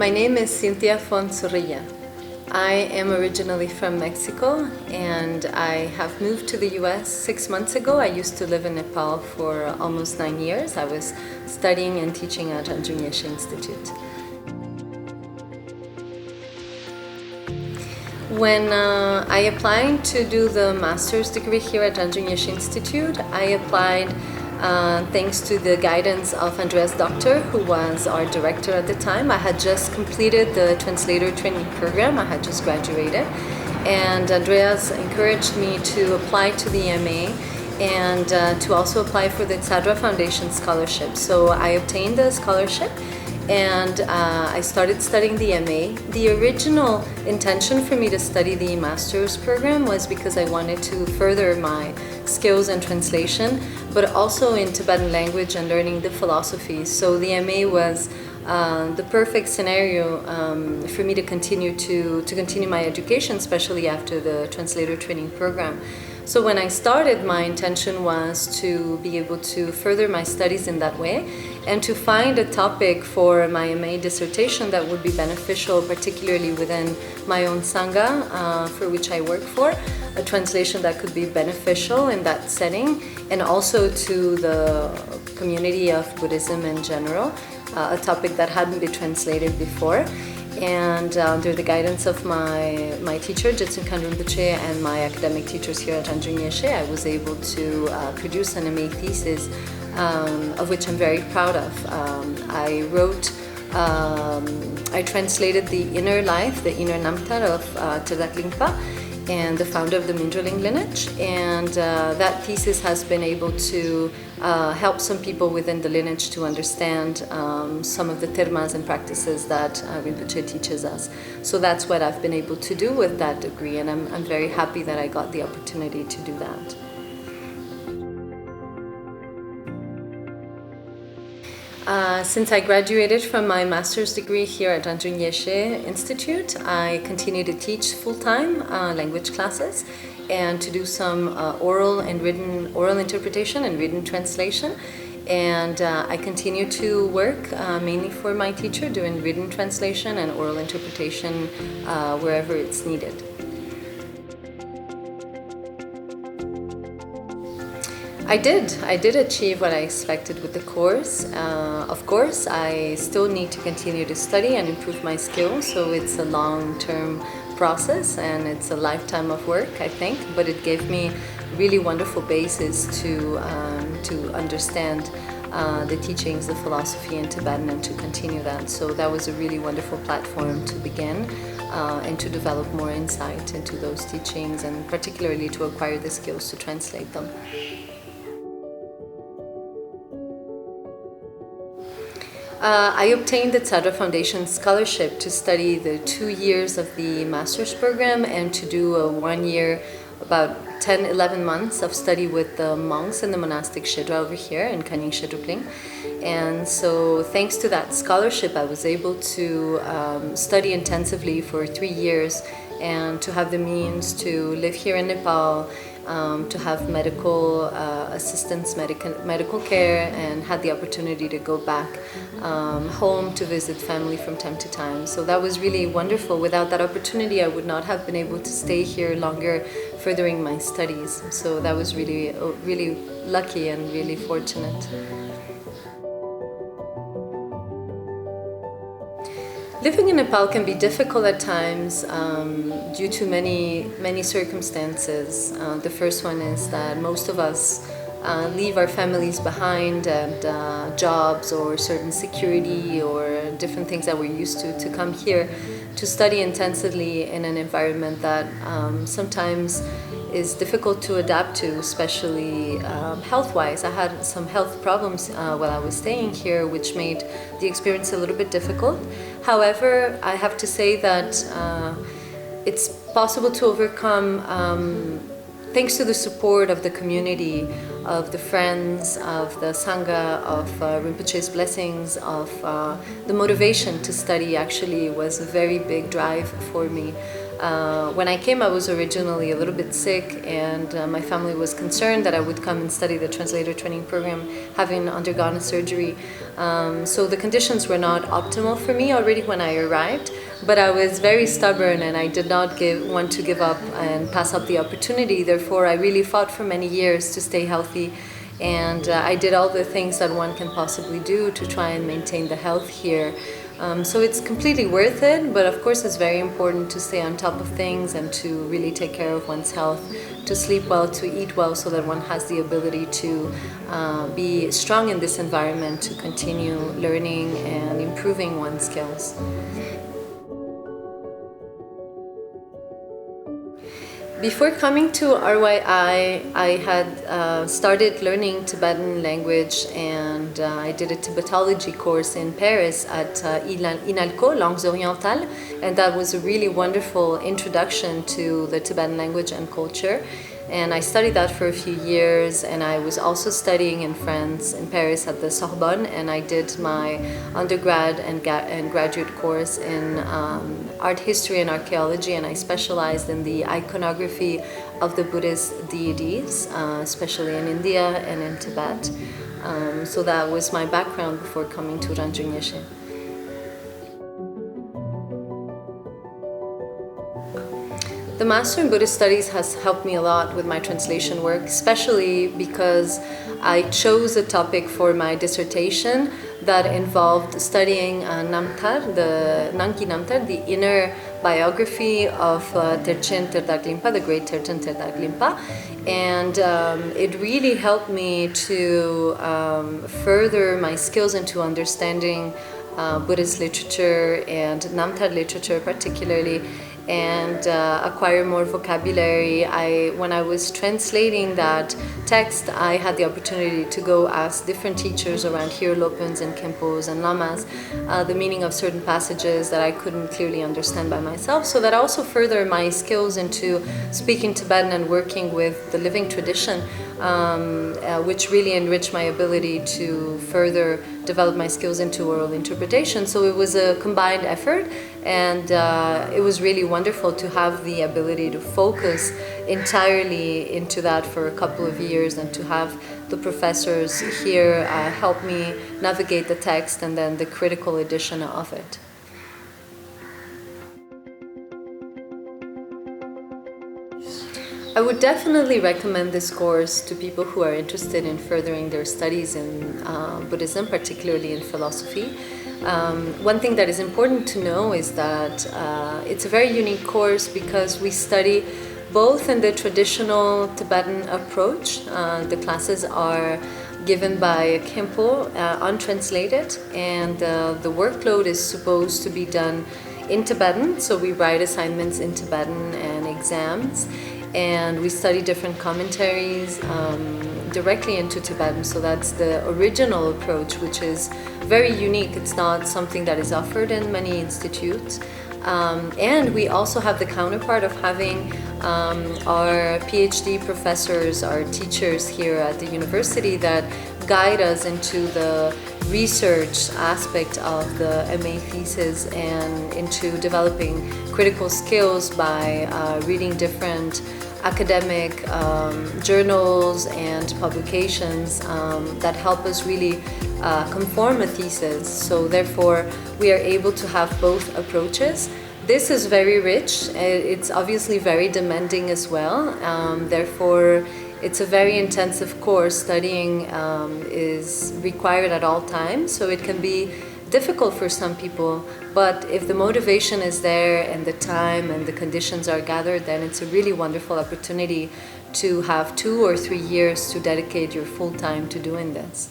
My name is Cynthia Fonsorilla. I am originally from Mexico and I have moved to the US 6 months ago. I used to live in Nepal for almost 9 years. I was studying and teaching at Rangjung Yeshe Institute. When I applied to do the master's degree here at Rangjung Yeshe Institute, I applied thanks to the guidance of Andreas Doctor, who was our director at the time. I had just completed the translator training program. I had just graduated, and Andreas encouraged me to apply to the MA and to also apply for the Tsadra Foundation scholarship. So I obtained the scholarship and I started studying the MA. The original intention for me to study the master's program was because I wanted to further my skills in translation, but also in Tibetan language and learning the philosophy. So the MA was the perfect scenario for me to continue my education, especially after the translator training program. So when I started, my intention was to be able to further my studies in that way and to find a topic for my MA dissertation that would be beneficial, particularly within my own Sangha, for which I work for, a translation that could be beneficial in that setting, and also to the community of Buddhism in general, a topic that hadn't been translated before. And under the guidance of my teacher, Jetsun Rinpoche, and my academic teachers here at Rangjung Yeshe, I was able to produce an MA thesis, of which I'm very proud of. I translated the inner life, the inner namtar of Terdak Lingpa, and the founder of the Mindroling lineage, and that thesis has been able to help some people within the lineage to understand some of the termas and practices that Rinpoche teaches us. So that's what I've been able to do with that degree, and I'm very happy that I got the opportunity to do that. Since I graduated from my master's degree here at Rangjung Yeshe Institute, I continue to teach full-time language classes and to do some oral interpretation and written translation. And I continue to work mainly for my teacher doing written translation and oral interpretation wherever it's needed. I did achieve what I expected with the course. Of course, I still need to continue to study and improve my skills, so it's a long-term process and it's a lifetime of work, I think, but it gave me a really wonderful basis to understand the teachings, the philosophy in Tibetan, and to continue that. So that was a really wonderful platform to begin and to develop more insight into those teachings, and particularly to acquire the skills to translate them. I obtained the Tsadra Foundation scholarship to study the 2 years of the master's program and to do a 1 year, about 10-11 months of study with the monks in the monastic Shedra over here in Kanying Shedrupling. And so thanks to that scholarship, I was able to study intensively for 3 years and to have the means to live here in Nepal, to have medical assistance, medical care, and had the opportunity to go back home to visit family from time to time. So that was really wonderful. Without that opportunity, I would not have been able to stay here longer furthering my studies. So that was really, really lucky and really fortunate. Living in Nepal can be difficult at times due to many circumstances. The first one is that most of us leave our families behind and jobs or certain security or different things that we're used to come here to study intensively in an environment that sometimes is difficult to adapt to, especially health-wise. I had some health problems while I was staying here, which made the experience a little bit difficult. However, I have to say that it's possible to overcome thanks to the support of the community, of the friends, of the Sangha, of Rinpoche's blessings, of the motivation to study actually was a very big drive for me. When I came, I was originally a little bit sick, and my family was concerned that I would come and study the translator training program, having undergone a surgery. So the conditions were not optimal for me already when I arrived, but I was very stubborn and I did not want to give up and pass up the opportunity. Therefore, I really fought for many years to stay healthy, and I did all the things that one can possibly do to try and maintain the health here. So it's completely worth it, but of course it's very important to stay on top of things and to really take care of one's health, to sleep well, to eat well, so that one has the ability to be strong in this environment, to continue learning and improving one's skills. Before coming to RYI, I had started learning Tibetan language, and I did a Tibetology course in Paris at INALCO, Langues Orientales, and that was a really wonderful introduction to the Tibetan language and culture. And I studied that for a few years, and I was also studying in France, in Paris at the Sorbonne, and I did my undergrad and graduate course in art history and archaeology, and I specialized in the iconography of the Buddhist deities, especially in India and in Tibet. So that was my background before coming to Rangjung Yeshe. The Master in Buddhist Studies has helped me a lot with my translation work, especially because I chose a topic for my dissertation that involved studying Namtar, the Nanki Namtar, the inner biography of Terchen Terdak Limpa, the great Terchen Terdak Limpa. And it really helped me to further my skills into understanding Buddhist literature and Namtar literature particularly, and acquire more vocabulary. When I was translating that text, I had the opportunity to go ask different teachers around here, Lopens and Khenpos and Lamas, the meaning of certain passages that I couldn't clearly understand by myself. So that also furthered my skills into speaking Tibetan and working with the living tradition, which really enriched my ability to further develop my skills into oral interpretation. So it was a combined effort, and it was really wonderful to have the ability to focus entirely into that for a couple of years, and to have the professors here help me navigate the text and then the critical edition of it. I would definitely recommend this course to people who are interested in furthering their studies in Buddhism, particularly in philosophy. One thing that is important to know is that it's a very unique course because we study both in the traditional Tibetan approach. The classes are given by a Khenpo, untranslated, and the workload is supposed to be done in Tibetan, so we write assignments in Tibetan and exams. And we study different commentaries directly into Tibetan. So that's the original approach, which is very unique. It's not something that is offered in many institutes. And we also have the counterpart of having our PhD professors, our teachers here at the university that guide us into the research aspect of the MA thesis and into developing critical skills by reading different academic journals and publications that help us really conform a thesis. So therefore, we are able to have both approaches. This is very rich. It's obviously very demanding as well. Therefore, it's a very intensive course. Studying is required at all times, so it can be difficult for some people, but if the motivation is there and the time and the conditions are gathered, then it's a really wonderful opportunity to have 2 or 3 years to dedicate your full time to doing this.